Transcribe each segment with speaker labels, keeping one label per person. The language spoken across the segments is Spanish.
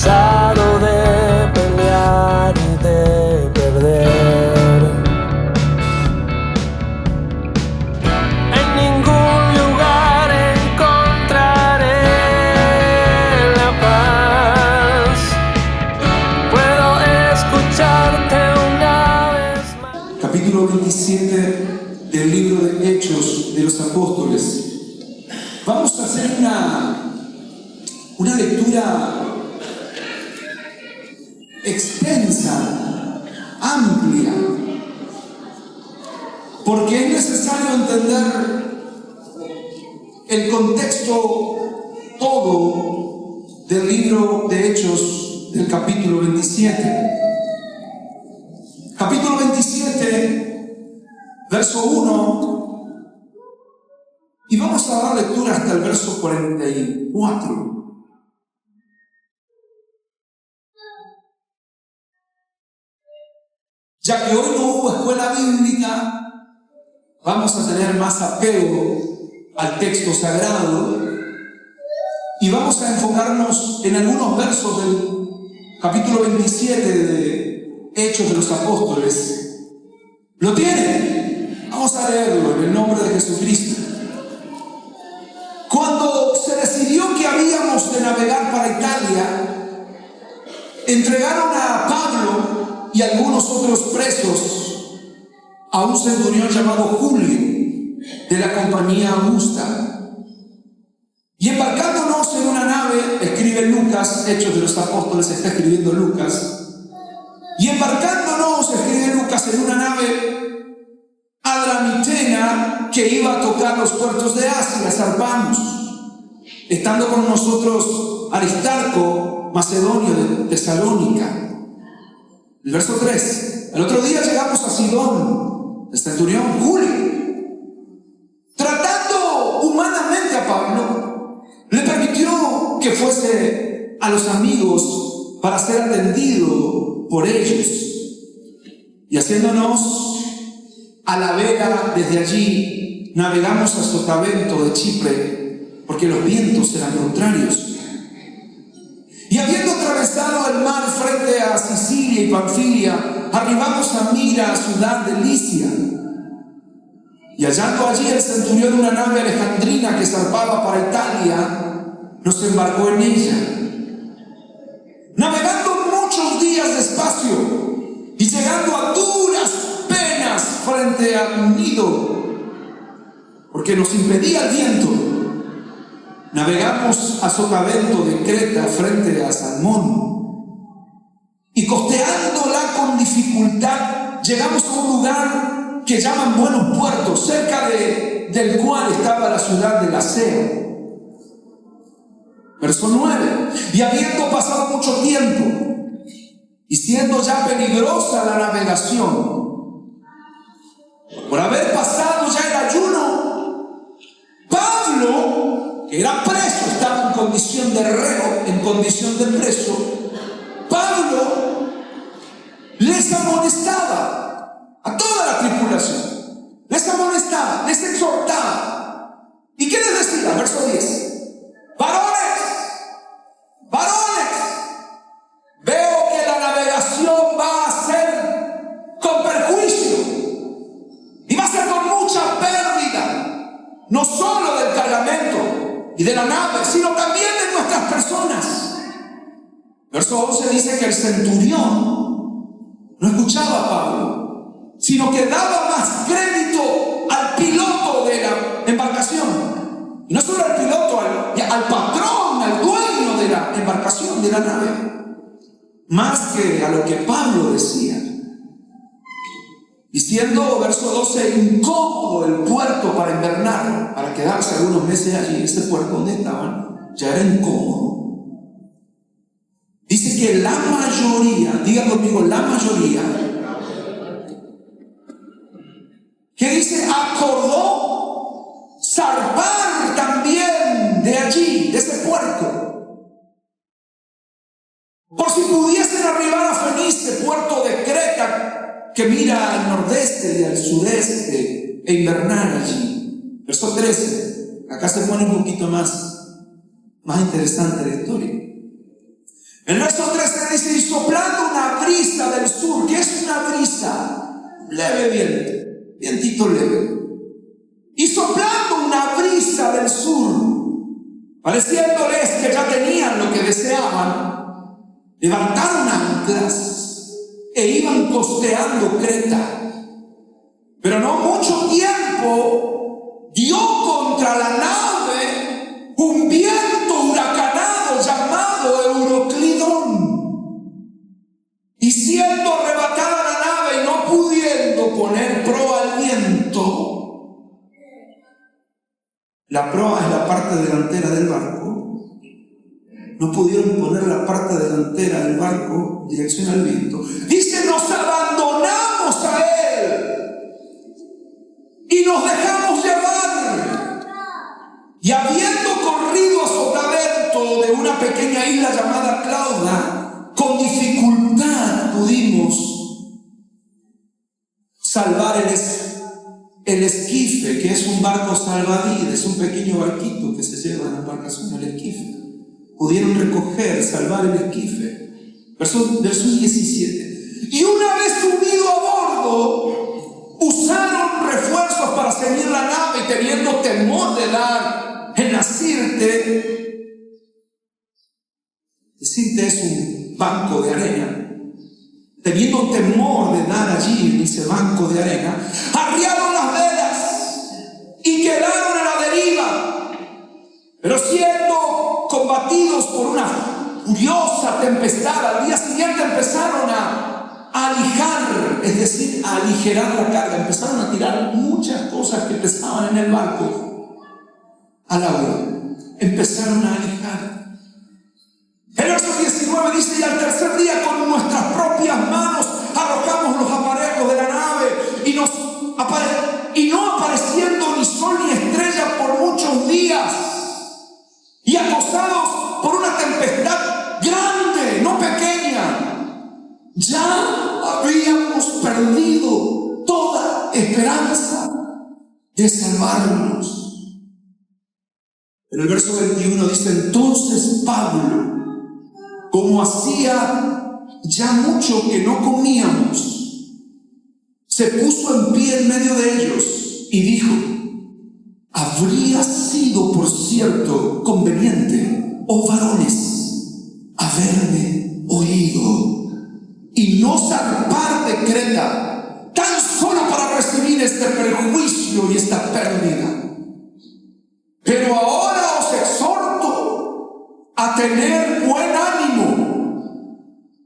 Speaker 1: cansado de pelear y de perder. En ningún lugar encontraré la paz. Puedo escucharte una vez más.
Speaker 2: Capítulo 27 del libro de Hechos de los Apóstoles. Vamos a hacer una lectura extensa, amplia, porque es necesario entender el contexto todo del libro de Hechos del capítulo 27. Capítulo 27, verso 1, y vamos a dar lectura hasta el verso 44. Ya que hoy no hubo escuela bíblica, vamos a tener más apego al texto sagrado y vamos a enfocarnos en algunos versos del capítulo 27 de Hechos de los Apóstoles. ¿Lo tienen? Vamos a leerlo en el nombre de Jesucristo. Cuando se decidió que habíamos de navegar para Italia, entregaron a Pablo y algunos otros presos a un centurión llamado Julio, de la compañía Augusta. Y embarcándonos en una nave, escribe Lucas, Hechos de los Apóstoles, está escribiendo Lucas, y embarcándonos, escribe Lucas, en una nave adramitena que iba a tocar los puertos de Asia, zarpamos, estando con nosotros Aristarco, macedonio de Tesalónica. El verso 3. El otro día llegamos a Sidón, el centurión Julio, tratando humanamente a Pablo, le permitió que fuese a los amigos para ser atendido por ellos. Y haciéndonos a la vela desde allí, navegamos a Sotavento de Chipre, porque los vientos eran contrarios. Y habiendo atravesado el mar frente a Sicilia y Panfilia, arribamos a Mira, ciudad de Licia. Y hallando allí el centurión una nave alejandrina que zarpaba para Italia, nos embarcó en ella. Navegando muchos días despacio y llegando a duras penas frente a Gnido, porque nos impedía el viento, navegamos a Sotavento de Creta frente a Salmón, y costeándola con dificultad llegamos a un lugar que llaman Buenos Puertos, cerca del cual estaba la ciudad de Lasea. Verso 9. Y habiendo pasado mucho tiempo y siendo ya peligrosa la navegación, por haber pasado ya el ayuno, Pablo, que era preso, estaba en condición de reo, en condición de preso, Pablo les amonestaba a toda la tripulación, les amonestaba, les exhortaba. ¿Y qué les decía? Verso 10. Varones, veo que la navegación va a ser con perjuicio y va a ser con mucha pérdida, no solo del cargamento y de la nave, sino también de nuestras personas. Verso 11 dice que el centurión no escuchaba a Pablo, sino que daba más crédito al piloto de la embarcación. Y no solo al piloto, al patrón, al dueño de la embarcación, de la nave, más que a lo que Pablo decía. Y siendo, verso 12, incómodo el puerto para invernar, para quedarse algunos meses allí, ese puerto donde estaban, ya era incómodo. Dice que la mayoría, diga conmigo, la mayoría, que dice, acordó zarpar también de allí, de ese puerto, por si pudiesen arribar a Fenice, puerto de Creta, que mira al nordeste y al sudeste, e invernar allí. Verso 13, acá se pone un poquito más interesante la historia. El verso 13 dice: y soplando una brisa del sur. ¿Qué es una brisa? Leve viento, vientito leve. Y soplando una brisa del sur, pareciéndoles que ya tenían lo que deseaban, levantaron anclas e iban costeando Creta. Pero no mucho tiempo dio contra la nave un viento huracanado llamado Euroclidón. Y siendo arrebatada la nave y no pudiendo poner proa al viento. La proa es la parte delantera del barco. No pudieron poner la parte delantera del barco en dirección al viento. Dice: nos abandonamos a él y nos dejamos llevar. Y habiendo corrido a sotavento de una pequeña isla llamada Clauda, con dificultad pudimos salvar el esquife, que es un barco salvavidas, un pequeño barquito que se lleva en la embarcación, el esquife. Pudieron recoger, salvar el esquife. Verso 17. Y una vez subido a bordo, usaron refuerzos para seguir la nave, y teniendo temor de dar en Sirte. Sirte es un banco de arena. Teniendo temor de dar allí en ese banco de arena, arriaron las velas y quedaron a la deriva. Pero siendo combatidos por una furiosa tempestad, al día siguiente empezaron a alijar, es decir, a aligerar la carga. Empezaron a tirar muchas cosas que pesaban en el barco al agua. Empezaron a alijar. El verso 19 dice: y al tercer día con nuestras propias manos arrojamos los aparejos de la nave, y no apareciendo ni sol ni estrella por muchos días, y acosados por una tempestad grande, no pequeña, ya habíamos perdido toda esperanza de salvarnos. En el verso 21 dice: entonces Pablo, como hacía ya mucho que no comíamos, se puso en pie en medio de ellos y dijo: habría sido, por cierto, conveniente, oh varones, haberme oído y no zarpar de Creta, tan solo para recibir este perjuicio y esta pérdida. Pero ahora os exhorto a tener buen ánimo,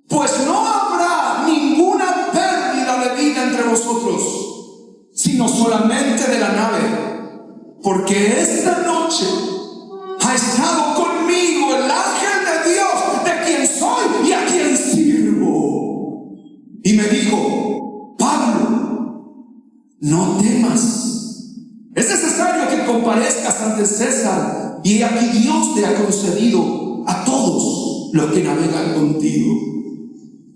Speaker 2: pues no habrá ninguna pérdida de vida entre vosotros, sino solamente de la nave, porque esta noche ha estado conmigo el ángel de Dios, de quien soy y a quien sirvo. Y me dijo: Pablo, no temas. Es necesario que comparezcas ante César, y aquí Dios te ha concedido a todos los que navegan contigo.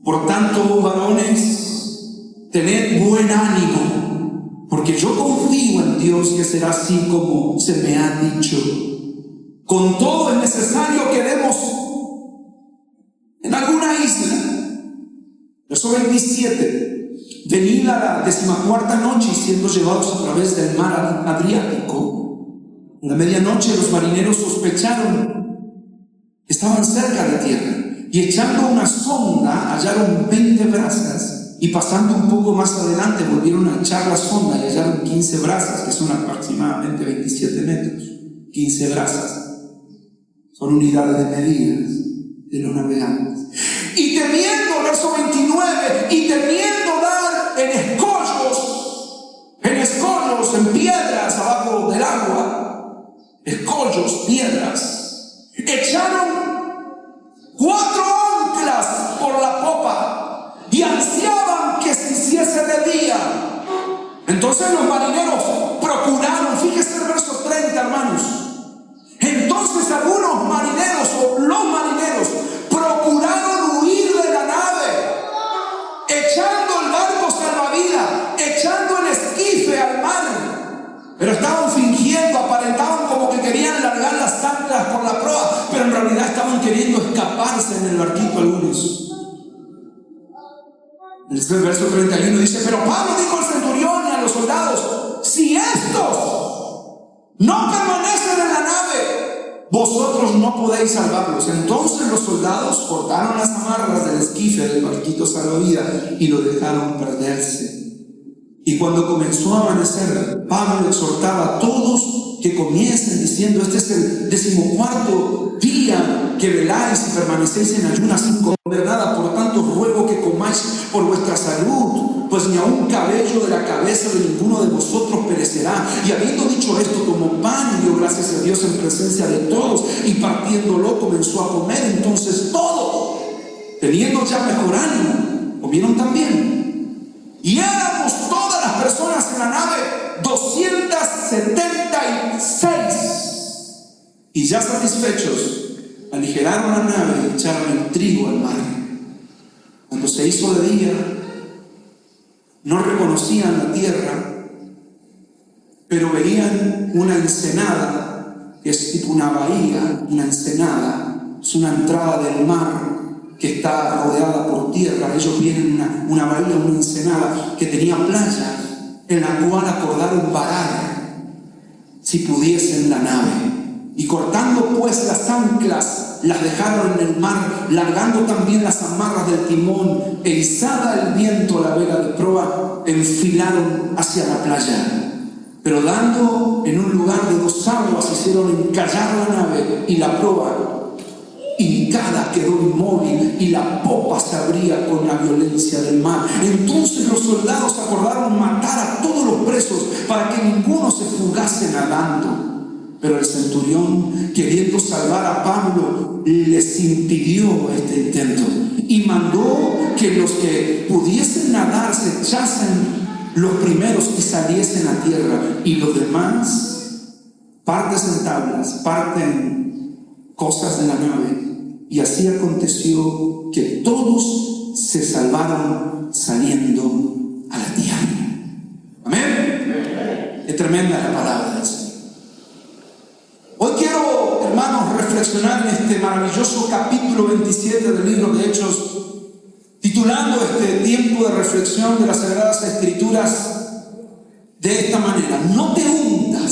Speaker 2: Por tanto, varones, tened buen ánimo, porque yo confío en Dios que será así como se me ha dicho. Con todo es necesario que demos en alguna isla. Verso 27. Venida la 14ª noche y siendo llevados a través del mar Adriático, a la medianoche los marineros sospecharon que estaban cerca de tierra, y echando una sonda hallaron 20 brazas, y pasando un poco más adelante volvieron a echar la sonda y hallaron 15 brazas, que son aproximadamente 27 metros. 15 brazas son unidades de medidas de los navegantes. Y temiendo, verso 29, y temiendo dar en escollos, en piedras abajo del agua, escollos, piedras, echaron 4 anclas por la popa y ansiaban que se hiciese de día. Entonces los marineros procuraron, fíjese el verso 30, hermanos. Entonces algunos marineros, o los marineros, procuraron huir de la nave, echando el barco salvavidas, echando el esquife al mar. Pero estaban fingiendo, aparentaban como que querían largar las anclas por la proa, pero en realidad estaban queriendo escaparse en el barquito demonios. En el verso 31 dice: pero Pablo dijo al centurión y a los soldados: si estos no permanecen en la nave, vosotros no podéis salvarlos. Entonces los soldados cortaron las amarras del esquife del barquito salvavidas y lo dejaron perderse. Y cuando comenzó a amanecer, Pablo exhortaba a todos que comiesen, diciendo: este es el 14º día que veláis y permanecéis en ayunas sin comer nada. Por tanto, ruego que comáis por vuestra salud, pues ni aun cabello de la cabeza de ninguno de vosotros perecerá. Y habiendo dicho esto, tomó pan y dio gracias a Dios en presencia de todos, y partiéndolo comenzó a comer. Entonces todos, teniendo ya mejor ánimo, comieron también. Y éramos todas las personas en la nave 276. Y ya satisfechos, aligeraron la nave y echaron el trigo al mar. Cuando se hizo de día, no reconocían la tierra, pero veían una ensenada, que es tipo una bahía. Una ensenada es una entrada del mar que está rodeada por tierra. Ellos vieron una bahía, una ensenada que tenía playa, en la cual acordaron varar, si pudiesen, la nave. Y cortando pues las anclas, las dejaron en el mar, largando también las amarras del timón, e izada el viento a la vela de proa, enfilaron hacia la playa. Pero dando en un lugar de 2 aguas, hicieron encallar la nave, y la proa hincada quedó inmóvil, y la popa se abría con la violencia del mar. Entonces los soldados acordaron matar a todos los presos, para que ninguno se fugase nadando. Pero el centurión, queriendo salvar a Pablo, les impidió este intento, y mandó que los que pudiesen nadar se echasen los primeros y saliesen a tierra, y los demás, partes en tablas, parten cosas de la nave. Y así aconteció que todos se salvaron saliendo a la tierra. Amén. Es tremenda la palabra del Señor. Hoy quiero, hermanos, reflexionar en este maravilloso capítulo 27 del libro de Hechos, titulando este tiempo de reflexión de las Sagradas Escrituras de esta manera: no te hundas,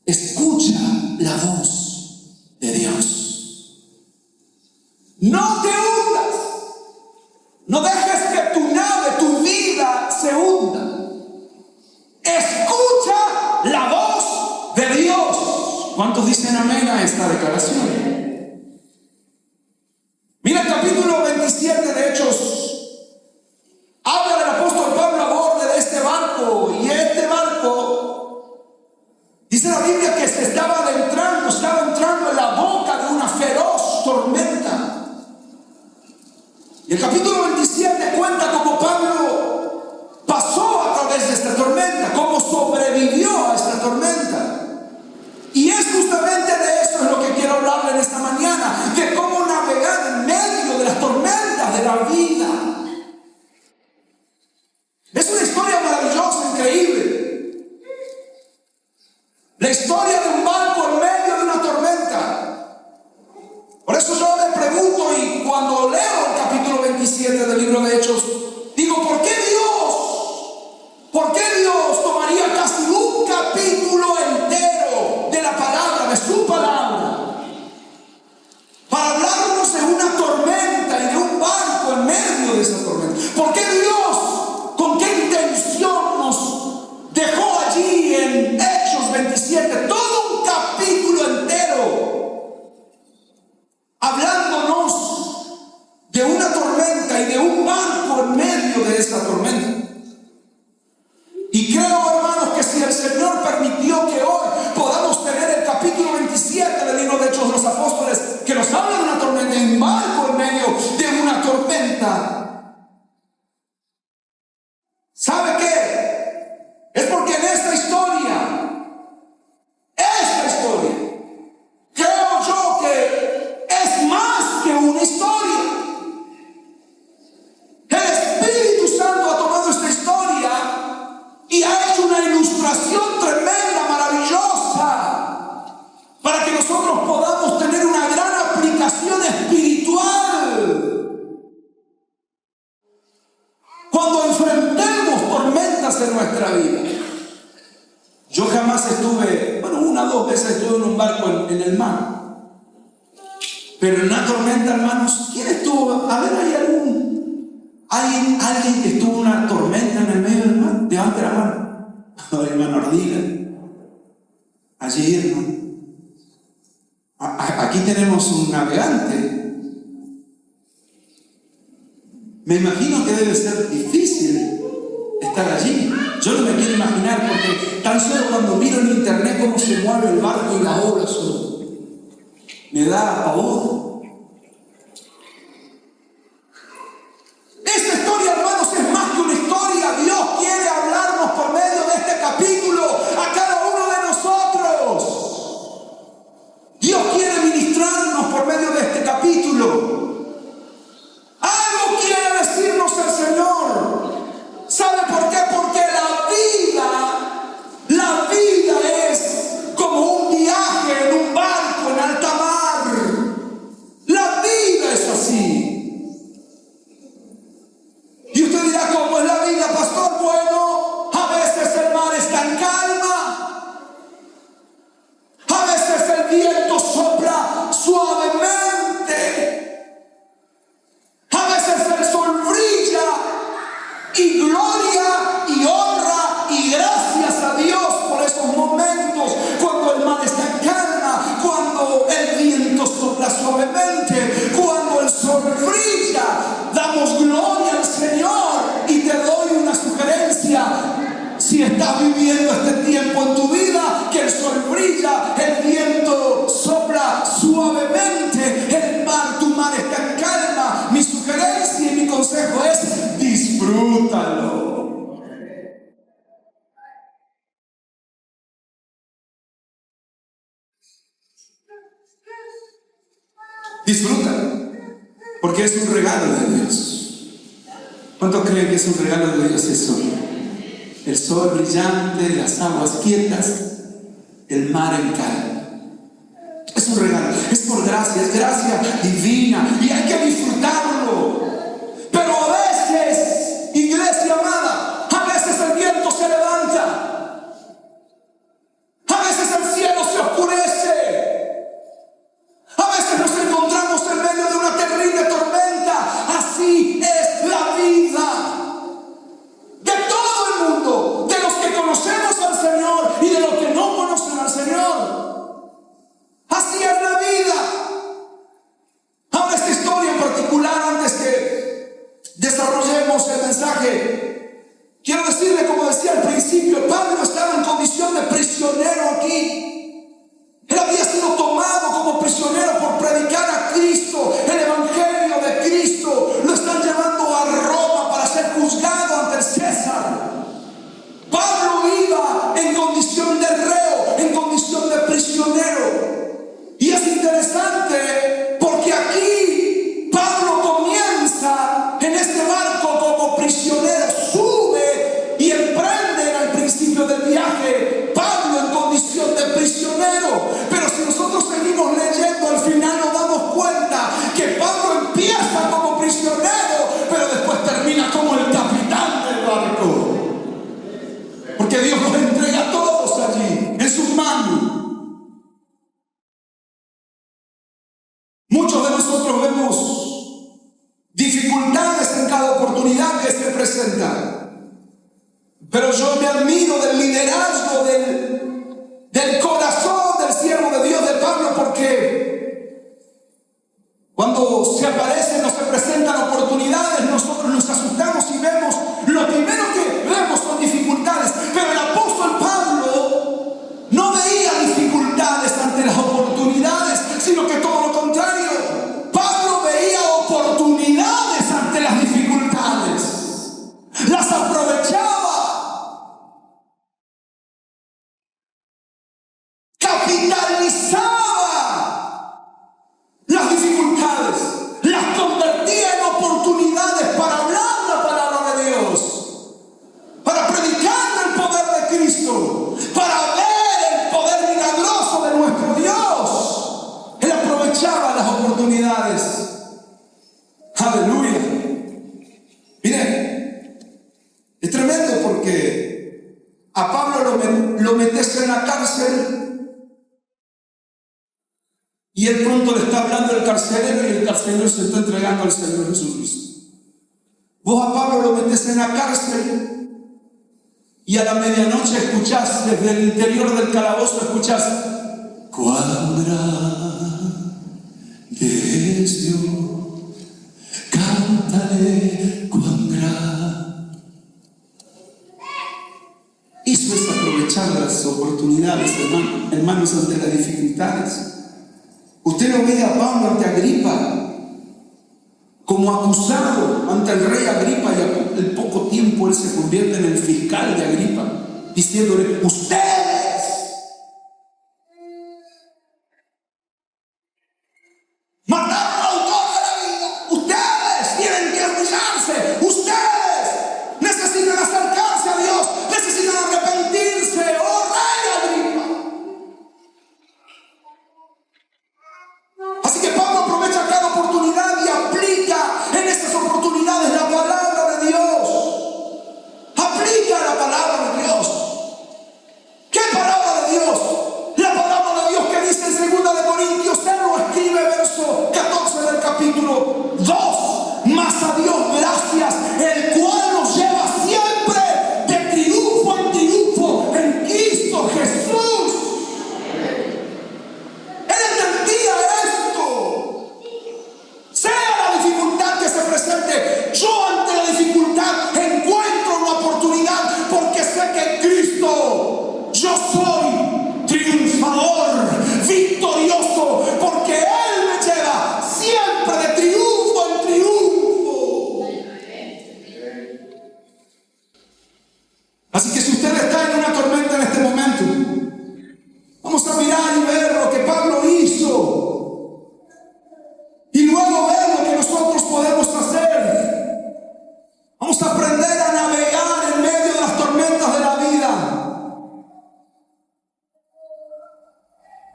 Speaker 2: escucha la voz de Dios. No te hundas, no dejes que tu nave, tu vida se hunda. Escucha la voz de Dios. ¿Cuántos dicen amén a esta declaración? Mira el capítulo 27 de Hechos. Habla del apóstol Pablo a bordo de este barco, y este barco, dice la Biblia, que estaba entrando en la boca de una feroz tormenta. Y el capítulo 27 cuenta cómo Pablo pasó a través de esta tormenta, cómo sobrevivió a esta tormenta. Y es justamente de eso es lo que quiero hablarle en esta mañana, de cómo navegar en medio de las tormentas de la vida. Es una historia maravillosa, increíble. La historia de un barco en medio de una tormenta. Por eso yo me pregunto, y cuando leo el capítulo 27 del libro de Hechos, digo: ¿por qué Dios tomaría casi un capítulo entero de la palabra, de su palabra, para hablarnos de una tormenta y de un barco en medio de esa tormenta? ¿Por qué Dios, con qué intención nos dejó allí en Hechos 27 todo nuestra vida. Yo jamás estuve, bueno, 1 o 2 veces estuve en un barco en el mar. Pero en una tormenta, hermanos, ¿quién estuvo? A ver, ¿hay alguien que estuvo en una tormenta en el medio del mar? Levante la mano. Ahora, hermano Ardila. Allí, hermano. Aquí tenemos un navegante. Me imagino que debe ser difícil estar allí. Yo no me quiero imaginar, porque tan solo cuando miro en internet cómo se mueve el barco y las olas, me da pavor. Esta historia, hermanos, es más que una historia. Dios quiere hablarnos por medio de este capítulo a cada uno de nosotros. Dios quiere ministrarnos por medio de este capítulo. Algo quiere decirnos el Señor. ¿Sabe por qué? Porque la vida es como un viaje en un barco en alta mar. La vida es así. Y usted dirá, ¿cómo es la vida, pastor? Bueno, a veces el mar está en calma. A veces el viento sopla suavemente. A veces el sol brilla y gloria y honra y gracias a Dios por esos momentos cuando el mar está en calma, cuando el viento sopla suavemente, cuando el sol brilla. Damos gloria al Señor. Y te doy una sugerencia: si estás viviendo este tiempo en tu vida, que el sol brilla, el viento sopla suavemente, tu mar está en calma, mi sugerencia y mi consejo es: disfrútalo. Disfrútalo, porque es un regalo de Dios. ¿Cuántos creen que es un regalo de Dios eso? El sol brillante, las aguas quietas, el mar en calma. Es un regalo, es por gracia, es gracia divina y hay que disfrutarlo. Pero a veces, iglesia amada, a veces el viento se levanta, a veces el cielo se oscurece, a veces nos encontramos en medio de una terrible tormenta. Así es la vida de todo el mundo, de los que conocemos al Señor y de los que no conocen al Señor. Así es la vida. Ahora, esta historia en particular, antes que desarrollemos el mensaje, quiero decirle, como decía al principio, Pablo estaba en condición de prisionero aquí. Él había sido tomado como prisionero por predicar a Cristo, el evangelio de Cristo. Lo están llevando a Roma para ser juzgado ante el César. Pablo iba en condición de reo, en condición de prisionero. Y es interesante porque aquí Pablo comienza en este barco como prisionero, sube y emprende al principio del viaje Pablo en condición de prisionero. Pero si nosotros seguimos leyendo, al final nos damos cuenta que Pablo empieza como prisionero, pero después termina como el capitán del barco. Porque Dios nos entrega a todos allí, en sus manos. Muchos de nosotros vemos dificultades en cada oportunidad que se presenta. Pero yo me admiro del liderazgo, del corazón del siervo de Dios, de Pablo, porque cuando se aparecen o se presentan oportunidades, nosotros nos asustamos y vemos, lo primero que vemos son dificultades. Pero el apóstol Pablo no veía dificultades ante las oportunidades, sino que todo lo contrario. Pablo veía oportunidades ante las dificultades, las aprovechaba, capitalizaba las dificultades, las convertía en oportunidades para hablar la palabra de Dios, para predicar el poder de Cristo, para ver el poder milagroso de nuestro Dios. Él aprovechaba las oportunidades. Aleluya. Miren, es tremendo porque Pablo lo metes en la cárcel y él pronto le está hablando al carcelero y el carcelero se está entregando al Señor Jesucristo. Vos a Pablo lo metes en la cárcel y a la medianoche escuchás desde el interior del calabozo, escuchás: cuán grande es Dios, cántale cuán grande. Eso es aprovechar las oportunidades, hermanos, ante las dificultades. Usted lo ve a Pablo ante Agripa, como acusado ante el rey Agripa, y al poco tiempo él se convierte en el fiscal de Agripa, diciéndole: ustedes mataron al autor de la vida, ustedes tienen que humillarse, ustedes necesitan acercarse a Dios, necesitan arrepentirse, oh rey Agripa. Así que Pablo aprovecha cada oportunidad y aplica en esas oportunidades la palabra de Dios. Aplica la palabra de Dios. ¿Qué palabra de Dios? La palabra de Dios que dice en 2 de Corintios, él lo escribe, verso 14 del capítulo 2. Mas a Dios gracias, el cual nos lleva siempre de triunfo en triunfo en Cristo Jesús. Él entendía esto. Sea la dificultad que se presente, yo ante la dificultad encuentro una oportunidad, porque sé que en Cristo yo soy triunfador, victorioso, porque Él me lleva siempre de triunfo en triunfo. Así que si usted está en una tormenta en este momento, vamos a mirar y ver lo que Pablo hizo y luego ver lo que nosotros podemos hacer. Vamos a aprender a navegar en medio de las tormentas de la vida.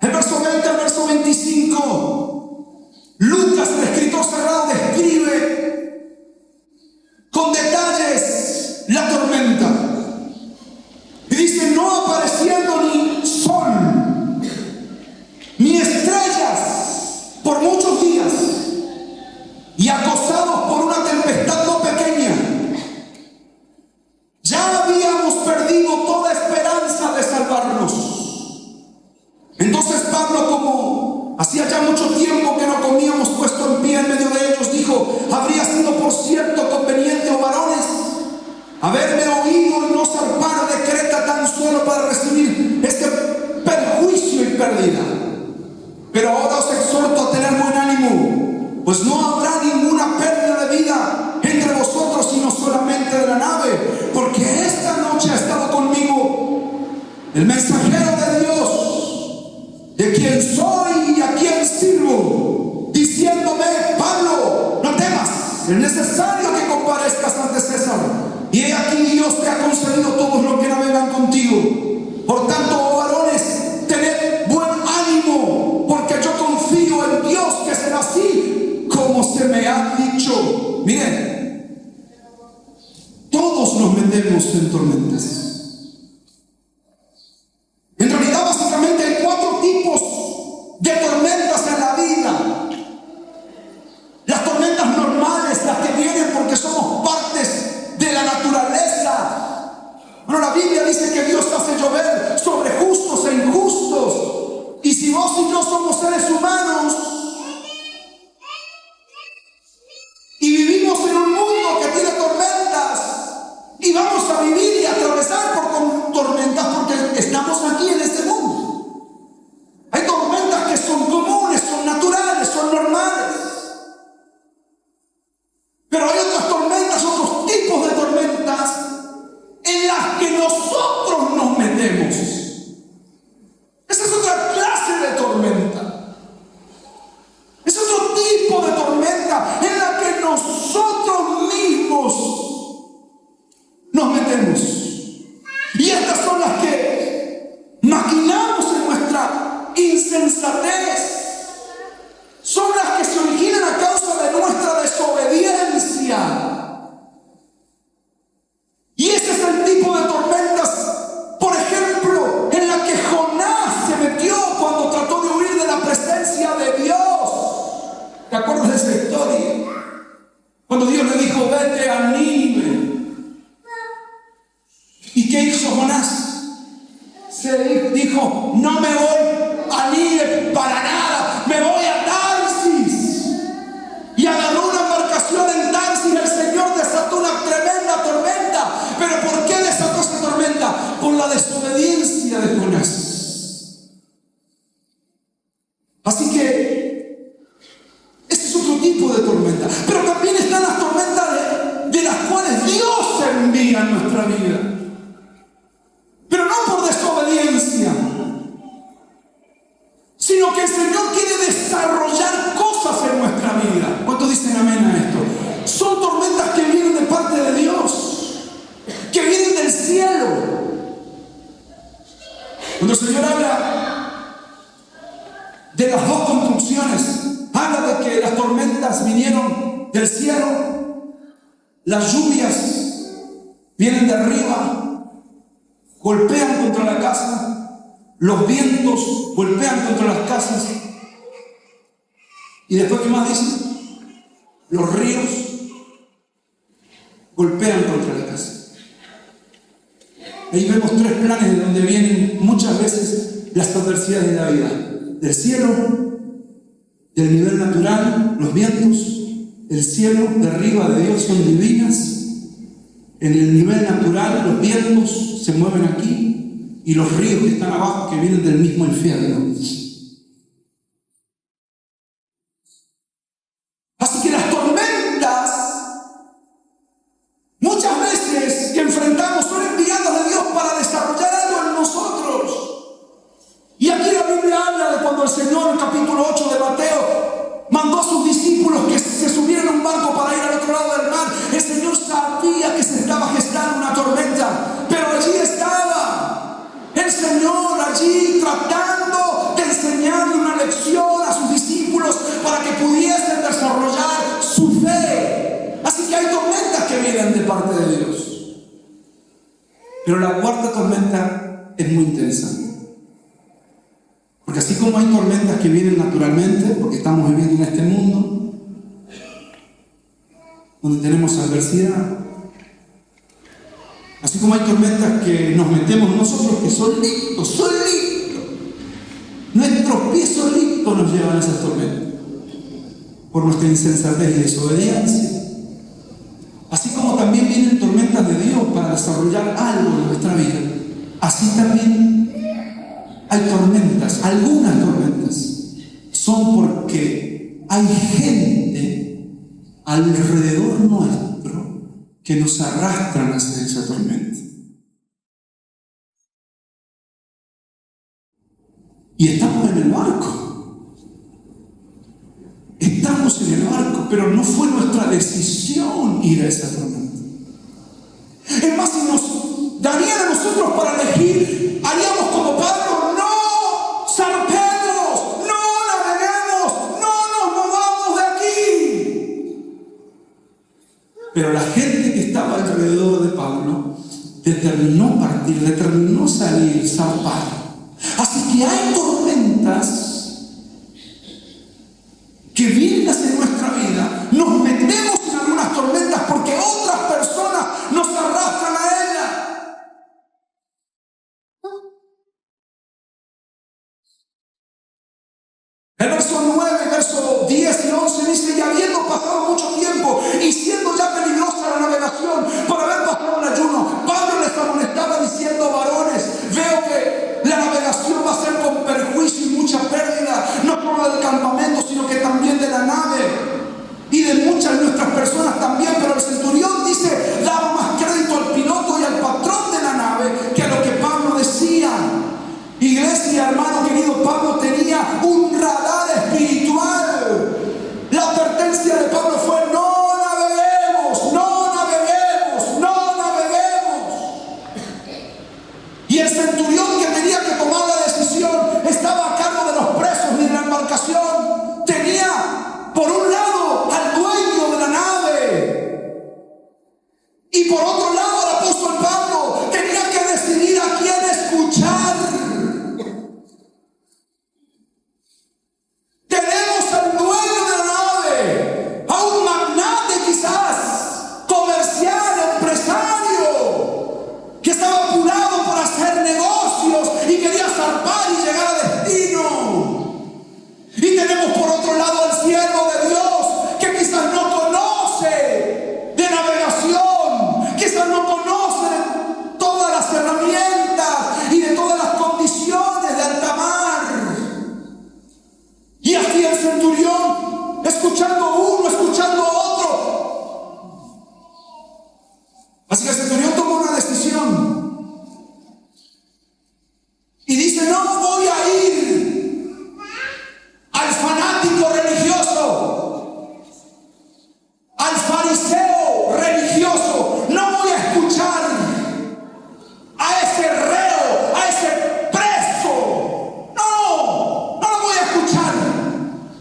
Speaker 2: El verso 20 al verso 25, Lucas, el escritor sagrado, describe con detalles la tormenta. Y dice: no apareciendo ni sol ni estrellas por muchos días, y acosados por una tempestad no pequeña, ya habíamos perdido toda esperanza de salvarnos. Entonces Pablo, como hacía ya mucho tiempo que no comíamos puesto en pie en medio de ellos, dijo: habría sido por cierto conveniente, oh varones, haberme oído y no zarpar de Creta tan solo para recibir este perjuicio y pérdida. Pero ahora os exhorto a tener buen ánimo, pues no habrá ninguna pérdida de vida entre vosotros, sino solamente de la nave, porque esta noche ha estado conmigo el mensajero de Dios, de quien soy y a quien sirvo, diciéndome: Pablo, no temas, es necesario que comparezcas ante César, y he aquí Dios te ha concedido todos los que navegan contigo. Por tanto, oh varones, tened buen ánimo, porque yo confío en Dios que será así como se me ha dicho. Miren, todos nos metemos en tormentas. En realidad, básicamente hay 4 tipos de tormentas en la vida. Las tormentas normales, las que vienen porque somos partes de la naturaleza. Bueno, la Biblia dice que Dios hace llover sobre justos e injustos. Y si vos y yo somos seres humanos y vivimos en un mundo que tiene tormentas, y vamos a vivir y atravesar por tormentas porque estamos aquí en este mundo. Hay tormentas que son comunes, son naturales, son normales. Pero hay otras tormentas, otros tipos de tormentas en las que nosotros nos metemos. Esa es otra clase de tormenta. Es otro tipo de tormenta en la que nosotros mismos nos metemos. Y estas son las que maquinamos en nuestra insensatez. Son las que se originan a causa de nuestra desobediencia. Y ese es el tipo de tormentas, por ejemplo, qué hizo Jonás? Se dijo, no me voy a Nínive para nada, me voy a Tarsis. Y agarró una embarcación en Tarsis. El Señor desató una tremenda tormenta. ¿Pero por qué desató esa tormenta? Por la desobediencia de Jonás. Así que ese es otro tipo de tormenta. Pero también están las tormentas de las cuales Dios envía en nuestra vida. Pero no por desobediencia, sino que el Señor quiere desarrollar cosas en nuestra vida. ¿Cuántos dicen amén a esto? Son tormentas que vienen de parte de Dios, que vienen del cielo. Cuando el Señor habla de las dos construcciones, habla de que las tormentas vinieron del cielo, las lluvias vienen de arriba, golpean contra la casa, los vientos golpean contra las casas. Y después, ¿qué más dice? Los ríos golpean contra la casa. Ahí vemos tres planes de donde vienen muchas veces las adversidades de la vida. Del cielo, del nivel natural, los vientos. El cielo de arriba de Dios son divinas. En el nivel natural, los vientos se mueven aquí y los ríos que están abajo, que vienen del mismo infierno. Así que las tormentas, muchas veces que enfrentamos, son enviadas de Dios para desarrollar algo en nosotros. Y aquí la Biblia habla de cuando el Señor, en el capítulo 8 de Mateo, mandó a sus discípulos que se subieran a un barco para ir al otro lado del mar. El Señor sabía que se estaba gestando una tormenta, pero allí estaba el Señor, allí tratando de enseñarle una lección a sus discípulos para que pudiesen desarrollar su fe. Así que hay tormentas que vienen de parte de Dios. Pero la cuarta tormenta es muy interesante. Porque así como hay tormentas que vienen naturalmente, porque estamos viviendo en este mundo, donde tenemos adversidad, así como hay tormentas que nos metemos nosotros, que solitos, nuestros pies solitos nos llevan a esas tormentas, por nuestra insensatez y desobediencia. Así como también vienen tormentas de Dios para desarrollar algo en nuestra vida, así también hay tormentas, algunas tormentas son porque hay gente alrededor nuestro que nos arrastran hacia esa tormenta. Y estamos en el barco. Estamos en el barco, pero no fue nuestra decisión ir a esa tormenta. Es más, si nos darían a nosotros para elegir, haríamos como Pablo: no zarpemos, no naveguemos, no nos movamos de aquí. Pero la gente que estaba alrededor de Pablo determinó partir, determinó salir, zarpar. Así que hay tormentas que vienen hacia nuestra vida, nos metemos en algunas tormentas porque otras personas nos arrastran a ellas. El verso 9, verso 10 y 11 dice: y habiendo pasado mucho tiempo y siendo ya peligrosa la navegación por haber pasado el ayuno, Pablo les amonestaba diciendo: varones, veo que la navegación va a ser con perjuicio y mucha pérdida tormentas y de todas las condiciones de alta mar. Y así el centurión, escuchando uno, escuchando otro. Así que el centurión tomó una decisión y dice: no voy a ir al fanático religioso, al fariseo religioso, no voy a escuchar a ese reo, a ese preso. No lo voy a escuchar.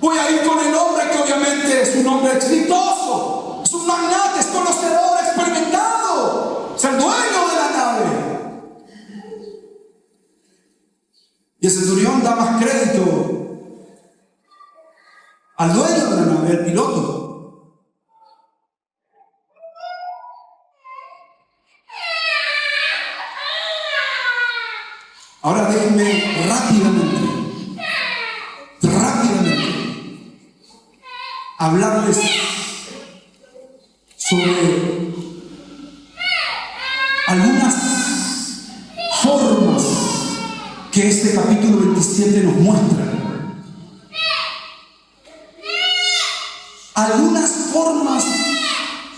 Speaker 2: Voy a ir con el hombre que obviamente es un hombre exitoso, es un magnate, es conocedor, experimentado, es el dueño de la nave. Y el centurión da más crédito al dueño de la nave, al piloto. Ahora déjenme rápidamente hablarles sobre algunas formas que este capítulo 27 nos muestra. Algunas formas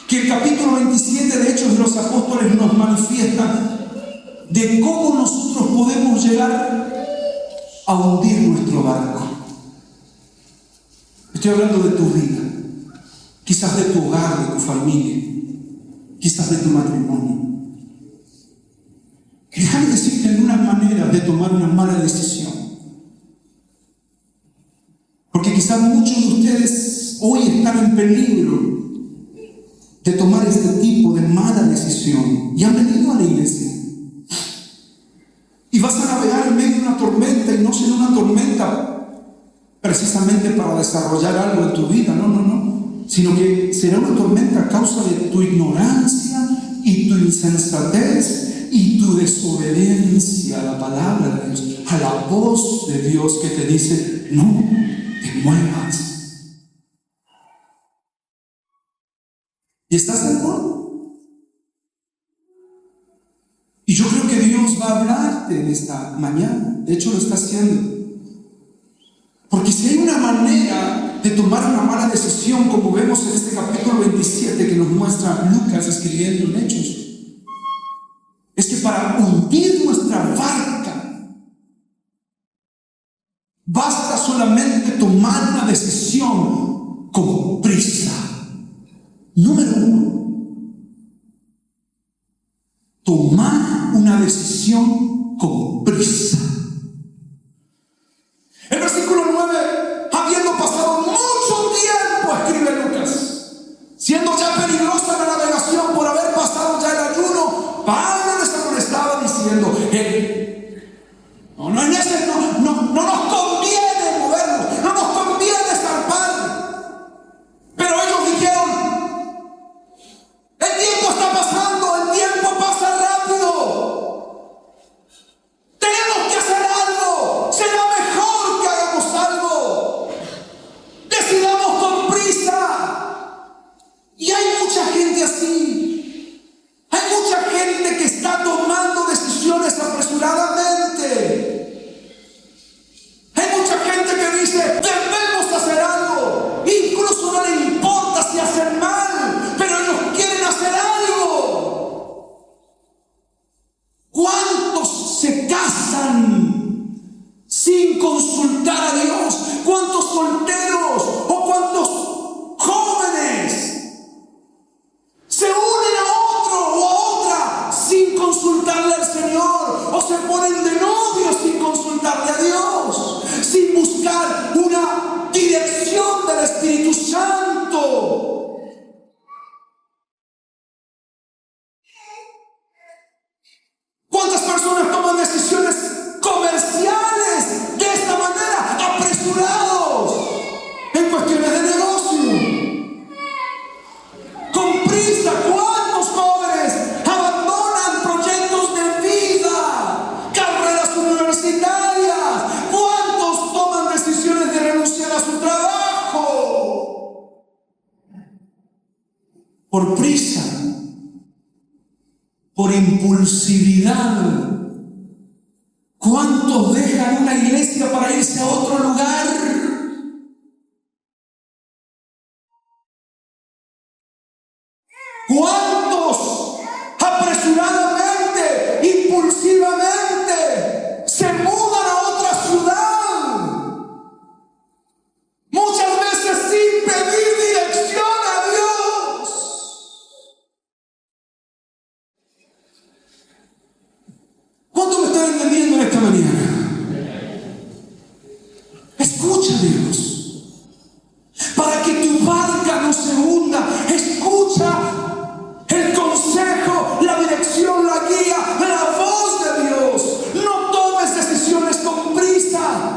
Speaker 2: que el capítulo 27 de Hechos de los Apóstoles nos manifiestan de cómo nosotros podemos llegar a hundir nuestro barco. Estoy hablando de tu vida, quizás de tu hogar, de tu familia, quizás de tu matrimonio. Déjame decirte algunas maneras de tomar una mala decisión. Porque quizás muchos de ustedes hoy están en peligro de tomar este tipo de mala decisión y han venido a la iglesia. Y vas a navegar en medio de una tormenta, y no será una tormenta precisamente para desarrollar algo en tu vida, no, sino que será una tormenta a causa de tu ignorancia y tu insensatez y tu desobediencia a la palabra de Dios, a la voz de Dios que te dice: no te muevas. ¿Y estás de acuerdo? Y yo creo que Dios va a hablarte en esta mañana. De hecho, lo está haciendo. Porque si hay una manera de tomar una mala decisión, como vemos en este capítulo 27 que nos muestra Lucas escribiendo en Hechos, es que para hundir nuestra barca basta solamente tomar una decisión con prisa. Número 1, tomar una decisión con prisa. El versículo 9, habiendo pasado mucho tiempo, escribe Lucas, siendo ya peligrosa la navegación por haber pasado ya el ayuno, Pablo les amonestaba diciendo: no nos conviene movernos, no nos conviene zarpar. Pero ellos dijeron: el tiempo está pasando, el tiempo pasa rápido, tenemos que hacer algo, será mejor que hagamos algo, decidamos con prisa. Y hay mucha gente así, hay mucha gente que está tomando decisiones apresuradamente. Hay mucha gente que dice: debemos hacer algo, incluso no le importa si hacen mal, pero ellos quieren hacer algo. ¿Cuántos se casan sin consultar a Dios? ¿Cuántos solteros o cuántos jóvenes se unen a otro o a otra sin consultarle al Señor? O se ponen de novios sin consultarle a Dios, sin buscar una dirección del Espíritu Santo. ¿Cuántas personas toman decisiones comerciales de esta manera, apresurados, en impulsividad. ¿Cuántos dejan una iglesia para irse a otro lugar? ¿Cuántos apresuradamente, impulsivamente se mudan a otra ciudad? Muchas veces sin pedir dirección a Dios. ¿Cuántos me están entendiendo en esta mañana? Escucha a Dios. Para que tu barca no se hunda, escucha el consejo, la dirección, la guía, la voz de Dios. No tomes decisiones con prisa.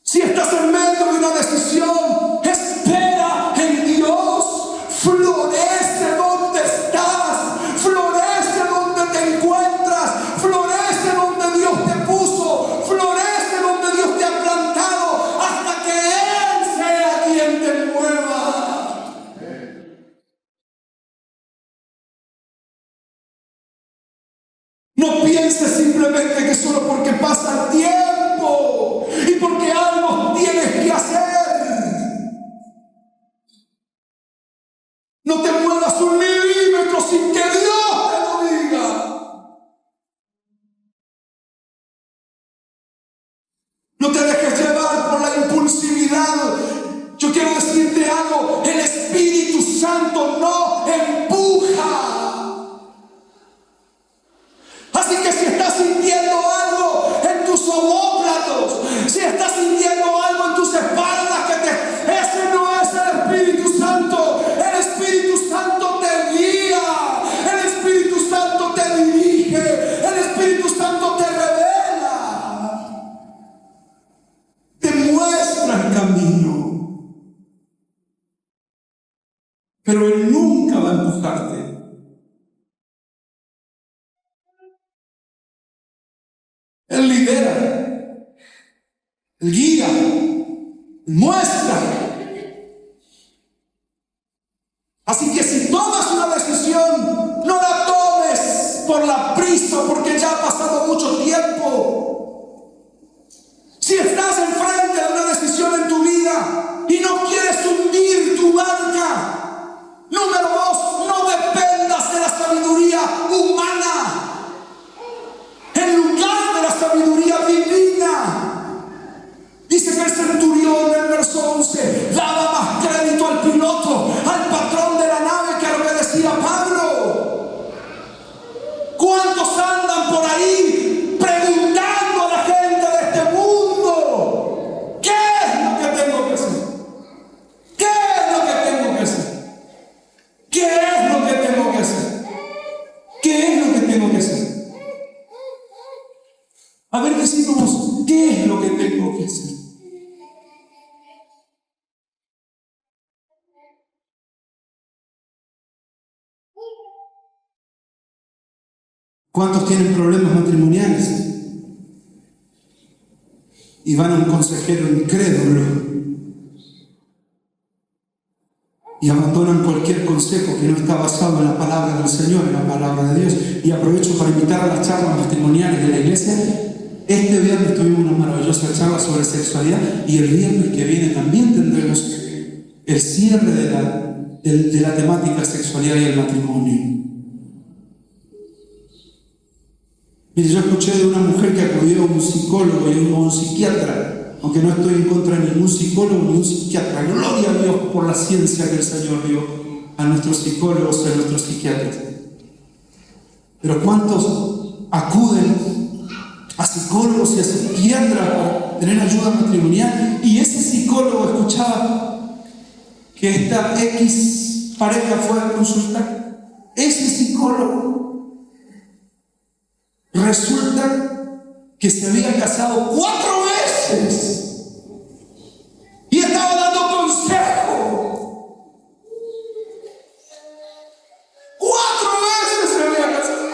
Speaker 2: Si estás en medio de una decisión, espera en Dios. Florece donde estás. Florece donde te encuentras. Florece donde Dios te puso. Florece donde Dios te ha plantado hasta que Él sea quien te mueva. No pienses simplemente que solo porque pasa el tiempo y porque algo tienes que hacer, no te muevas un milímetro sin que Dios te lo diga. No te dejes llevar por la impulsividad. Yo quiero decirte algo: el Espíritu Santo no empuja. Así que si estás sintiendo algo en tus omóplatos, si estás sintiendo algo en tus espaldas, ese no es el Espíritu Santo. El Espíritu Santo te guía, el Espíritu Santo te dirige, el Espíritu Santo te revela, te muestra el camino. Pero Él nunca va a empujarte. Él lidera, Él guía, Él muestra. Así que si tomas una decisión, no la tomes por la prisa, porque ya ha pasado mucho tiempo. Si estás enfrente de una decisión en tu vida y no quieres hundir tu barca, número 2, no dependas de la sabiduría humana. En lugar de la sabiduría divina. Dice que el centurión en el verso 11 daba más crédito al piloto, al patrón de la nave, que a lo que decía Pablo. ¿Cuántos andan por ahí preguntando a la gente de este mundo: ¿qué es lo que tengo que hacer? ¿Qué es lo que tengo que hacer? ¿Qué es lo que tengo que hacer? ¿Qué es lo que tengo que hacer? A ver, decimos, ¿qué es lo que tengo que hacer? ¿Cuántos tienen problemas matrimoniales y van a un consejero incrédulo y abandonan cualquier consejo que no está basado en la palabra del Señor, en la palabra de Dios? Y aprovecho para invitar a las charlas matrimoniales de la iglesia. Este viernes tuvimos una maravillosa charla sobre sexualidad y el viernes que viene también tendremos el cierre de la temática sexualidad y el matrimonio. Mire, yo escuché de una mujer que acudió a un psicólogo y a un psiquiatra, aunque no estoy en contra de ningún psicólogo ni un psiquiatra. Gloria a Dios por la ciencia que el Señor dio a nuestros psicólogos y a nuestros psiquiatras. Pero ¿cuántos acuden a psicólogos y a psiquiatras para tener ayuda matrimonial? Y ese psicólogo escuchaba que esta X pareja fue a consultar. Ese psicólogo resulta que se había casado 4 veces y estaba dando consejo. 4 veces se había casado.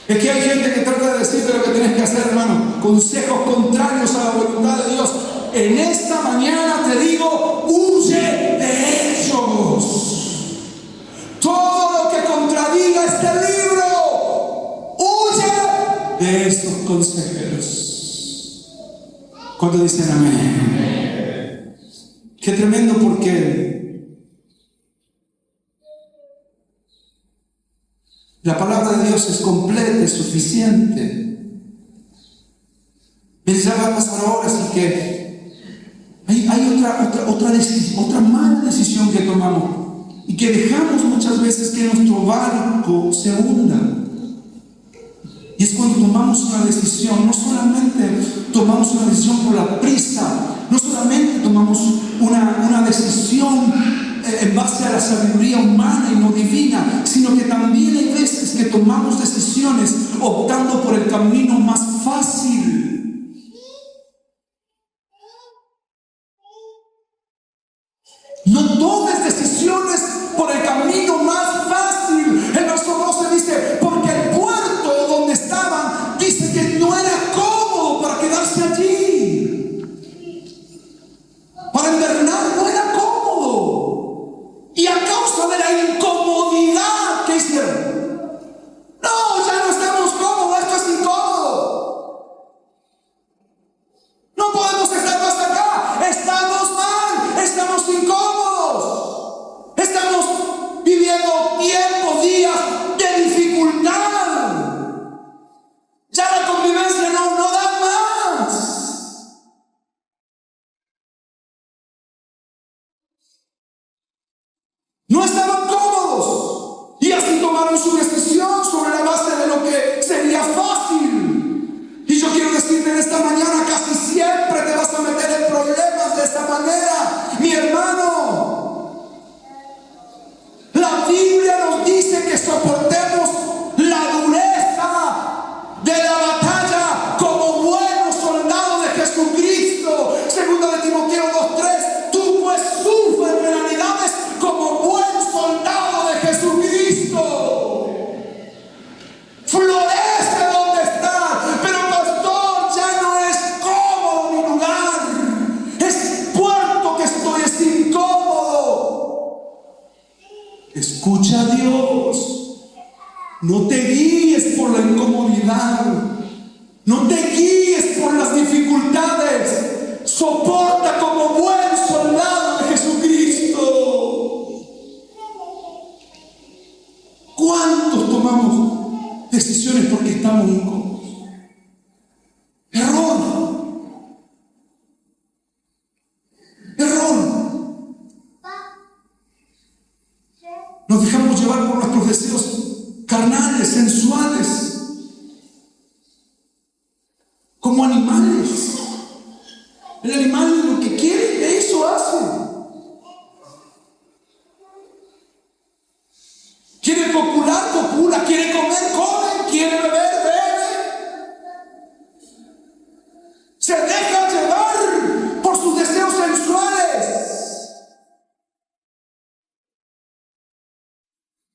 Speaker 2: Es que aquí hay gente que trata de decirte lo que tienes que hacer, hermano. Consejos contrarios a la voluntad de Dios. En esta mañana te digo, huye de ellos. Todo lo que contradiga este libro, huye de estos consejeros. ¿Cuántos dicen amén? Qué tremendo, porque la palabra de Dios es completa, es suficiente. Ya va a pasar horas y que hay otra mala decisión que tomamos y que dejamos muchas veces que nuestro barco se hunda. Y es cuando tomamos una decisión, no solamente tomamos una decisión por la prisa, no solamente tomamos una decisión en base a la sabiduría humana y no divina, sino que también hay veces que tomamos decisiones optando por el camino más fácil. No tomes decisiones por el camino más fácil. El verso 12 dice, porque el puerto donde estaban, dice que no era cómodo para quedarse allí. Para invernar no era cómodo. Y a causa de la incomodidad que hicieron, no, ya no estamos cómodos, esto es incómodo. No podemos estar más acá, estamos mal, estamos incómodos. Estamos viviendo tiempos, días de dificultad. Ya la convivencia no da más. No estaban cómodos y así tomaron su decisión sobre la base de lo que sería fácil. Y yo quiero decirte en esta mañana, casi siempre te vas a meter en problemas de esta manera, mi hermano. La Biblia nos dice que soportemos la dureza de la batalla como buenos soldados de Jesucristo. Segunda de Timoteo 2:3. Tú pues sufres penalidades como buen soldado de Jesucristo. Florece donde estás, pero pastor, ya no es cómodo mi lugar. Es puerto que estoy, es incómodo. Escucha a Dios. No te guíes por la incomodidad. No te guíes por las dificultades. Soporta como buen soldado de Jesucristo. ¿Cuántos tomamos decisiones porque estamos incómodos? Error. Nos dejamos llevar por nuestros deseos carnales, sensuales, como animales. El animal lo que quiere, eso hace. Quiere copular, copula. Quiere comer, come. Quiere beber, bebe. Se deja llevar por sus deseos sensuales.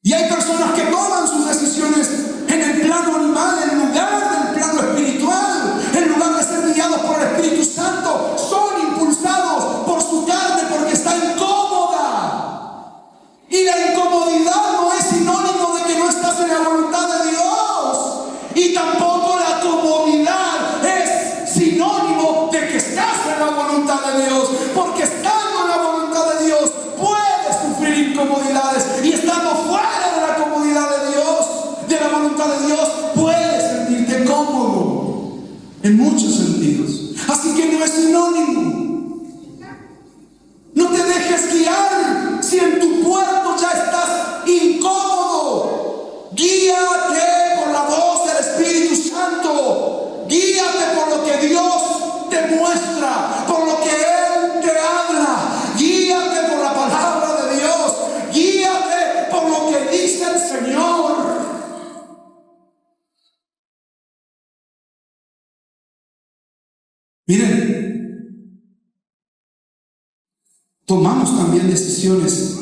Speaker 2: Y hay personas que toman sus decisiones en el plano animal, en lugar del plano espiritual. En lugar de ser guiados por el Espíritu Santo, son impulsados por su carne porque está incómoda. Y la incomodidad no es sinónimo de que no estás en la voluntad de Dios. Y tampoco la comodidad es sinónimo de que estás en la voluntad de Dios. Porque estando en la voluntad de Dios, puedes sufrir incomodidades. Y estando fuera de la comodidad de Dios, de la voluntad de Dios, puedes sentirte cómodo en muchos sentidos. Así que no es sinónimo. No te dejes guiar si en tu puerto ya estás incómodo. Guíate por la voz del Espíritu Santo. Guíate por lo que Dios te muestra, por lo que Él te habla. Guíate por la palabra de Dios. Guíate por lo que dice el Señor. Miren, tomamos también decisiones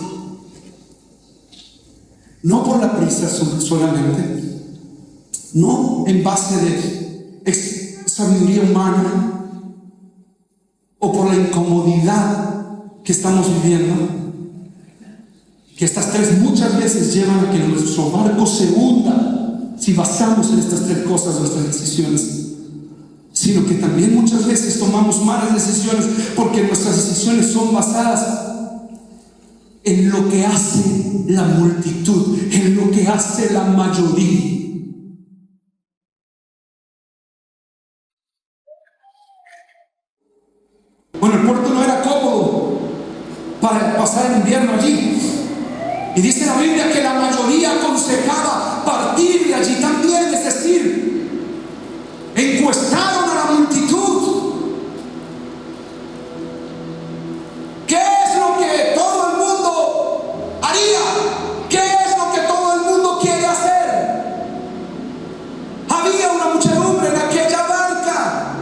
Speaker 2: no por la prisa solamente, no en base de sabiduría humana o por la incomodidad que estamos viviendo, que estas tres muchas veces llevan a que nuestro barco se hunda si basamos en estas tres cosas nuestras decisiones, sino que también muchas veces tomamos malas decisiones porque nuestras decisiones son basadas en lo que hace la multitud, en lo que hace la mayoría. Bueno, el puerto no era cómodo para pasar el invierno allí. Y dice la Biblia que la mayoría aconsejaba partir de allí también, es decir, encuestaron a la multitud. ¿Qué es lo que todo el mundo haría? ¿Qué es lo que todo el mundo quiere hacer? Había una muchedumbre en aquella barca,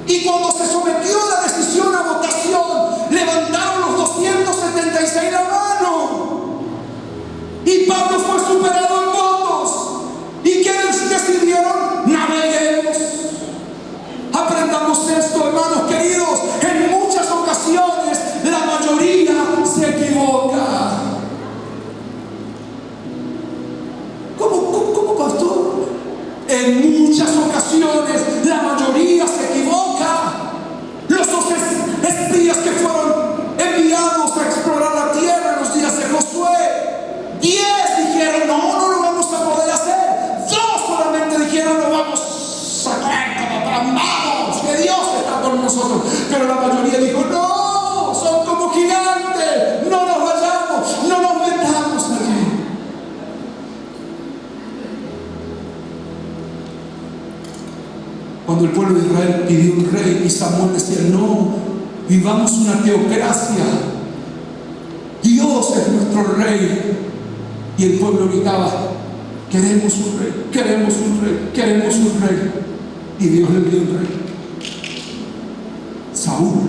Speaker 2: y cuando se sometió la decisión a votación, levantaron los 276 la mano. Y Pablo fue superado en votos. ¿Y quienes decidieron? Naveguemos. Aprendamos esto, hermanos queridos. En muchas ocasiones la mayoría se equivoca. ¿Cómo, pastor? En muchas ocasiones la mayoría se equivoca. Los dos espías que fueron enviados a explorar la tierra en los días de Josué, 10 dijeron no lo vamos a poder hacer. 2 solamente dijeron lo vamos a sacar como para vamos, que Dios está con nosotros. Pero la mayoría dijo no, son como gigantes, no nos vayamos, no nos metamos allí. Cuando el pueblo de Israel pidió un rey y Samuel decía no, vivamos una teocracia, Dios es nuestro rey. Y el pueblo gritaba, queremos un rey, queremos un rey, queremos un rey. Y Dios le dio un rey, Saúl.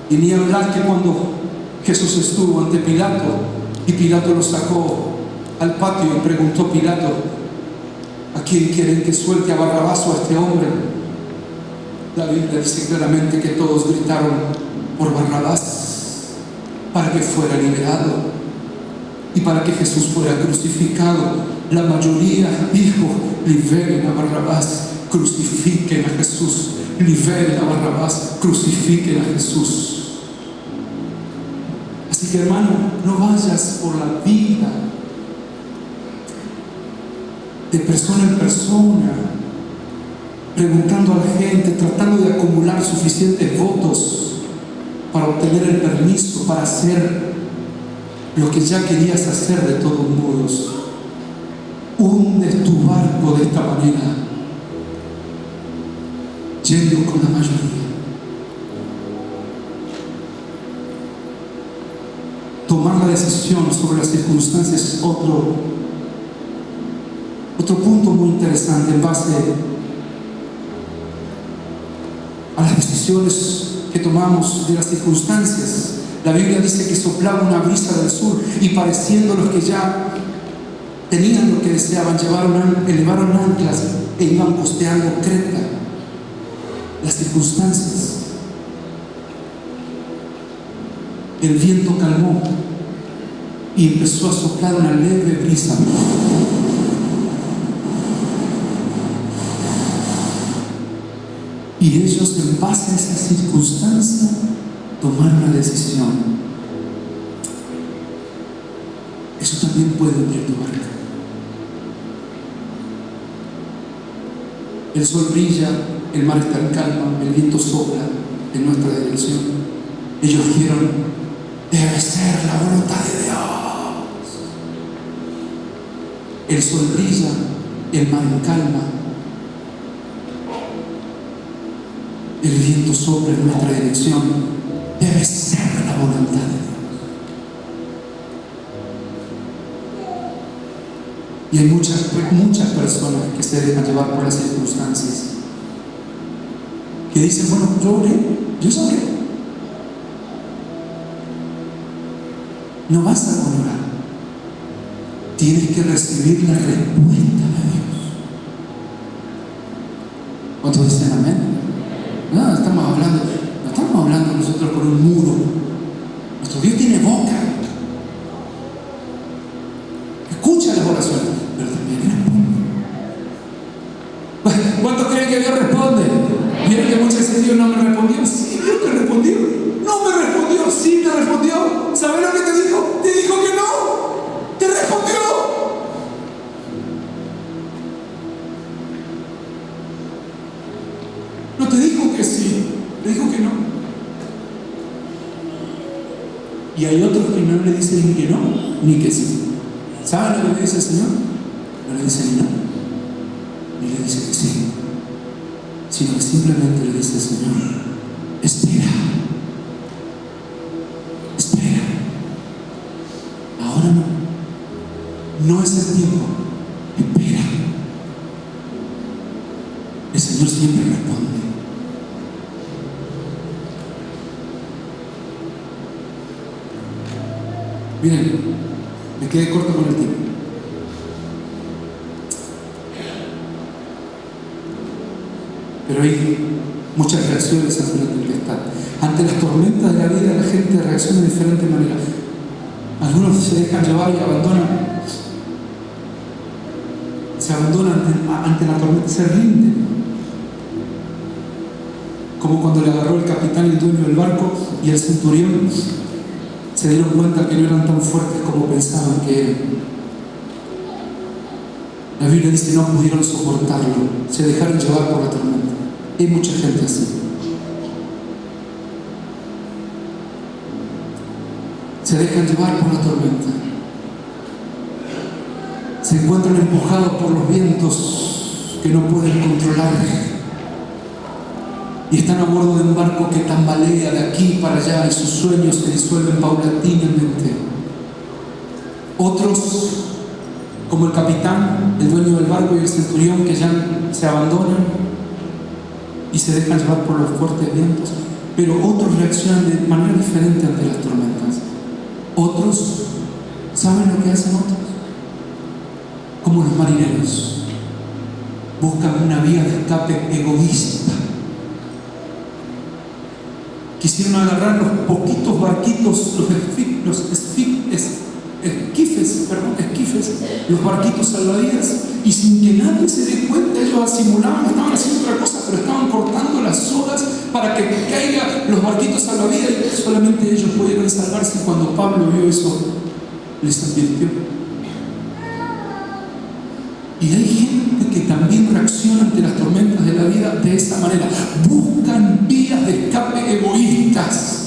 Speaker 2: Y ni hablar que cuando Jesús estuvo ante Pilato y Pilato lo sacó al patio y preguntó Pilato, ¿a quién quieren que suelte, a Barrabás o a este hombre? La Biblia dice claramente que todos gritaron por Barrabás, para que fuera liberado y para que Jesús fuera crucificado. La mayoría dijo, liberen a Barrabás, crucifiquen a Jesús, liberen a Barrabás, crucifiquen a Jesús. Así que hermano, no vayas por la vida de persona en persona preguntando a la gente, tratando de acumular suficientes votos para obtener el permiso para hacer lo que ya querías hacer de todos modos. Hundes tu barco de esta manera, yendo con la mayoría. Tomar la decisión sobre las circunstancias es otro punto muy interesante en base a las decisiones que tomamos de las circunstancias. La Biblia dice que soplaba una brisa del sur y pareciendo los que ya tenían lo que deseaban, elevaron anclas e iban costeando Creta. Las circunstancias. El viento calmó y empezó a soplar una leve brisa. Y ellos, en base a esa circunstancia, tomaron una decisión. Eso también puede hundir tu barca. El sol brilla, el mar está en calma, el viento sopla en nuestra dirección. Ellos dijeron, debe ser la voluntad de Dios. El sol brilla, el mar en calma, el viento sopla en nuestra dirección. Debe ser la voluntad de Dios. Y hay muchas personas que se dejan llevar por las circunstancias, que dicen, bueno, yo sabré. No basta con orar. tienes que recibir la respuesta de Dios. ¿Cuántos dicen amén? No estamos hablando nosotros con un mudo. Nuestro Dios tiene boca. Escucha las oraciones, pero también responde. ¿Cuántos creen que Dios responde? ¿Vieron que muchas veces Dios no me respondió? Sí, Dios te respondió. No me respondió, sí te respondió. ¿Sabes lo que te dijo? Te dijo que no. Te respondió. No te dijo que sí, te dijo que no. Y hay otros que no le dicen ni que no, ni que sí. ¿Saben lo que le dice el Señor? No le dice ni no, ni le dice que sí, sino que simplemente le dice al Señor: espera, espera. Ahora no es el tiempo, espera. El Señor siempre responde. Miren, me quedé corto con el tiempo. Pero hay muchas reacciones ante la tempestad. Ante las tormentas de la vida, la gente reacciona de diferente manera. Algunos se dejan llevar y se abandonan ante la tormenta, se rinden. Como cuando le agarró el capitán y el dueño del barco y el centurión se dieron cuenta que no eran tan fuertes como pensaban que eran. La Biblia dice: no pudieron soportarlo, se dejaron llevar por la tormenta. Hay mucha gente así. Se dejan llevar por la tormenta. Se encuentran empujados por los vientos que no pueden controlar. Y están a bordo de un barco que tambalea de aquí para allá y sus sueños se disuelven paulatinamente. Otros, como el capitán, el dueño del barco y el centurión, que ya se abandonan y se dejan llevar por los fuertes vientos. Pero otros reaccionan de manera diferente ante las tormentas. Otros, ¿saben lo que hacen otros? Como los marineros, buscan una vía de escape egoísta. Quisieron agarrar los poquitos barquitos, esquifes, los barquitos salvavidas, y sin que nadie se dé cuenta, ellos simulaban, estaban haciendo otra cosa, pero estaban cortando las sogas para que caigan los barquitos salvavidas, y solamente ellos pudieron salvarse. Cuando Pablo vio eso, les advirtió. Y hay gente que también reacciona ante las tormentas de la vida de esa manera. Buscan vías de escape egoístas.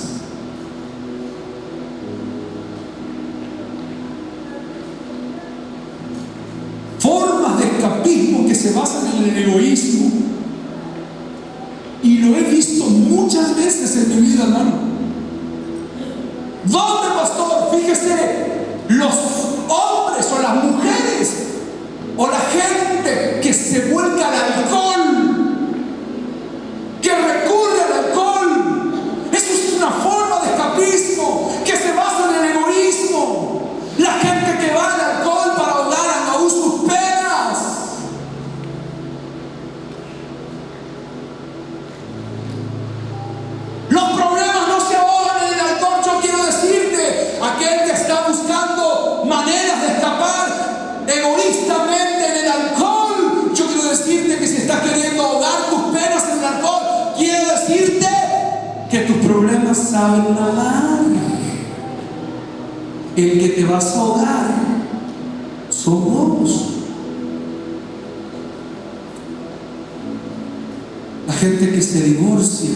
Speaker 2: Formas de escapismo que se basan en el egoísmo. Y lo he visto muchas veces en mi vida, hermano. ¿Dónde, pastor? Fíjese, los hombres o las mujeres o la gente que se vuelca al alcohol, que recurre al alcohol, eso es una forma de escapismo que se basa en el egoísmo. La gente que va al alcohol para ahogar aún sus penas. Los problemas no se ahogan en el alcohol. Yo quiero decirte, aquel que está buscando maneras de escapar egoístamente en el alcohol, yo quiero decirte que si estás queriendo ahogar tus penas en el alcohol, quiero decirte que tus problemas saben nadar. El que te vas a ahogar son vos. La gente que se divorcia,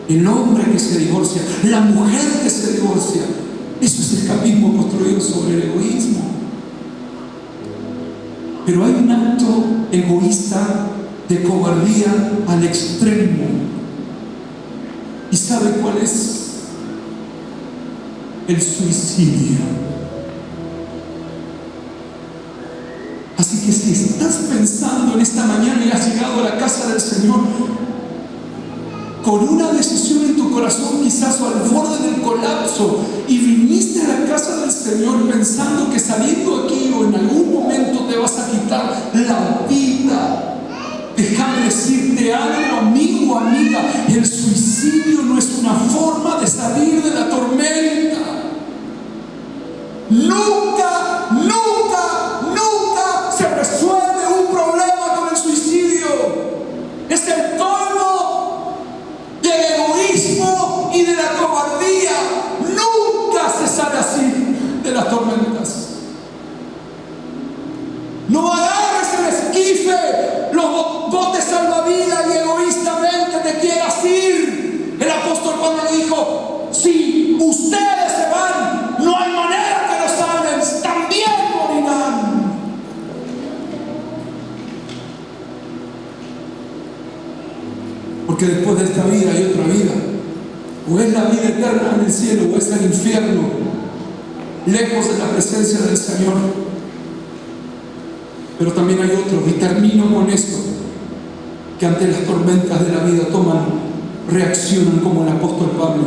Speaker 2: el hombre que se divorcia, la mujer que se divorcia, eso es escapismo construido sobre el egoísmo. Pero hay un acto egoísta de cobardía al extremo. ¿Y sabe cuál es? El suicidio. Así que si estás pensando en esta mañana y has llegado a la casa del Señor con una decisión en tu corazón quizás al borde del colapso y viniste a la casa del Señor pensando que saliendo aquí o en algún momento te vas a quitar la vida, déjame decirte algo, amigo, amiga, el suicidio no es una forma de salir de la tormenta. Nunca, nunca, nunca se resuelve un problema con el suicidio. Es el colmo del egoísmo y de la cobardía. Nunca se sale así de las tormentas. No agarres el esquife, los botes salvavidas y egoístamente te quieras ir. El apóstol Pablo le dijo: si ustedes se van, no hay manera que los salven, también morirán. Porque después de esta vida hay otra vida. O es la vida eterna en el cielo, o es el infierno, lejos de la presencia del Señor. Pero también hay otros, y termino con esto, que ante las tormentas de la vida reaccionan como el apóstol Pablo.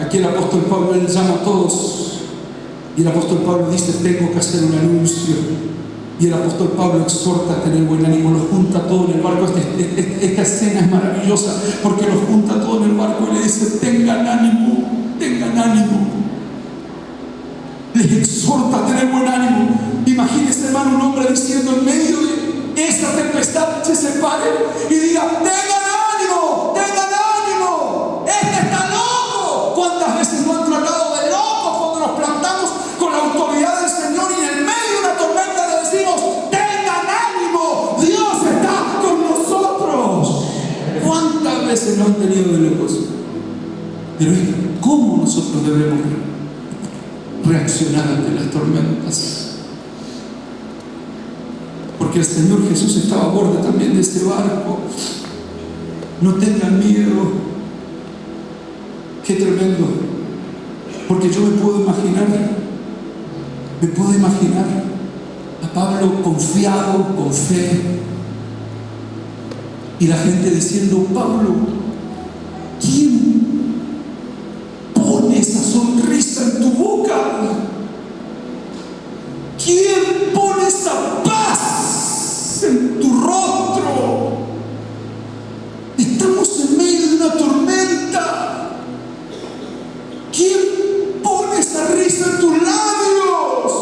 Speaker 2: Aquí el apóstol Pablo, él llama a todos, y el apóstol Pablo dice: tengo que hacer un anuncio. Y el apóstol Pablo exhorta a tener buen ánimo, los junta todo en el barco. Esta escena es maravillosa porque los junta todo en el barco y le dice: tengan ánimo, tengan ánimo. Les exhorta a tener buen ánimo. Imagínese, hermano, un hombre diciendo en medio de esa tempestad que se pare y diga: tengan ánimo, tengan ánimo. Este está loco. ¿Cuántas veces nos han tratado de locos cuando nos plantamos con la autoridad del Señor y en medio de una tormenta le decimos: tengan ánimo, Dios está con nosotros? ¿Cuántas veces nos han tenido de locos? Pero es cómo nosotros debemos reaccionar ante las tormentas. Porque el Señor Jesús estaba a bordo también de este barco. No tengan miedo. Qué tremendo. Porque yo me puedo imaginar a Pablo confiado, con fe, y la gente diciendo: Pablo, ¿quién pone esa sonrisa en tu boca? ¿Quién pone esa paz en tu rostro? Estamos en medio de una tormenta. ¿Quién pone esa risa en tus labios?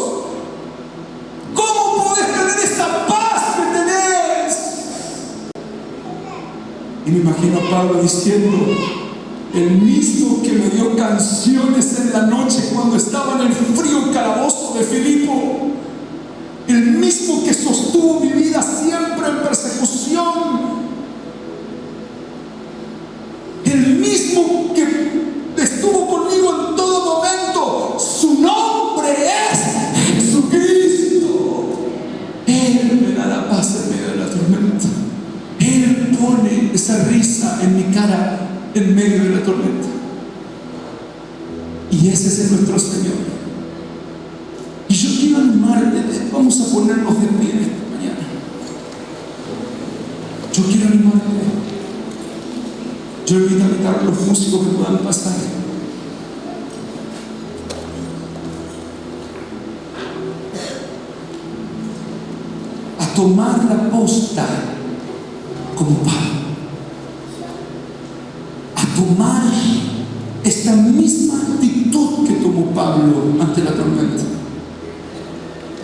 Speaker 2: ¿Cómo podés tener esa paz que tenés? Y me imagino a Pablo diciendo: el mismo que me dio canciones en la noche cuando estaba en el frío calabozo de Filipo, el mismo que sostuvo mi vida siempre en persecución, el mismo que estuvo conmigo en todo momento, su nombre es Jesucristo. Él me da la paz en medio de la tormenta. Él pone esa risa en mi cara en medio de la tormenta. Y ese es nuestro Señor. Y yo quiero animarte, vamos a ponernos de pie en esta mañana. Yo quiero animarte. Yo invito a invitar a los músicos que puedan pasar. A tomar la posta como Pablo. A tomar esta misma actitud que tomó Pablo ante la tormenta.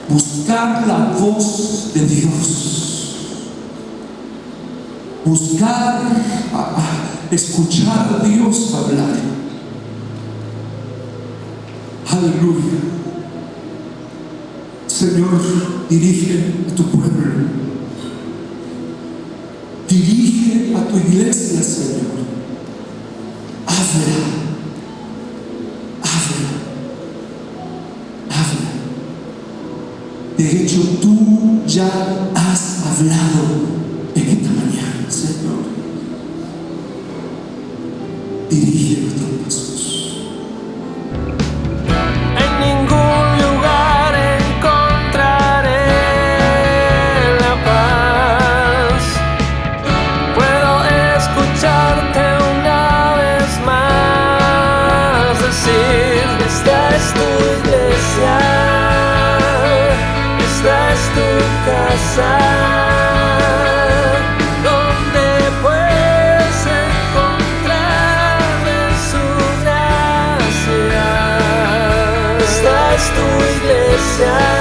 Speaker 2: Buscar la voz de Dios. Buscar, escuchar a Dios hablar. Aleluya. Señor, dirige a tu pueblo. Dirige a tu iglesia, Señor. Habla. De hecho, tú ya has hablado en esta mañana, Señor. Dirige nuestros pasos.
Speaker 1: En ningún lugar encontraré la paz. Puedo escucharte un casa donde puedes encontrar de su gracia. Esta es tu iglesia.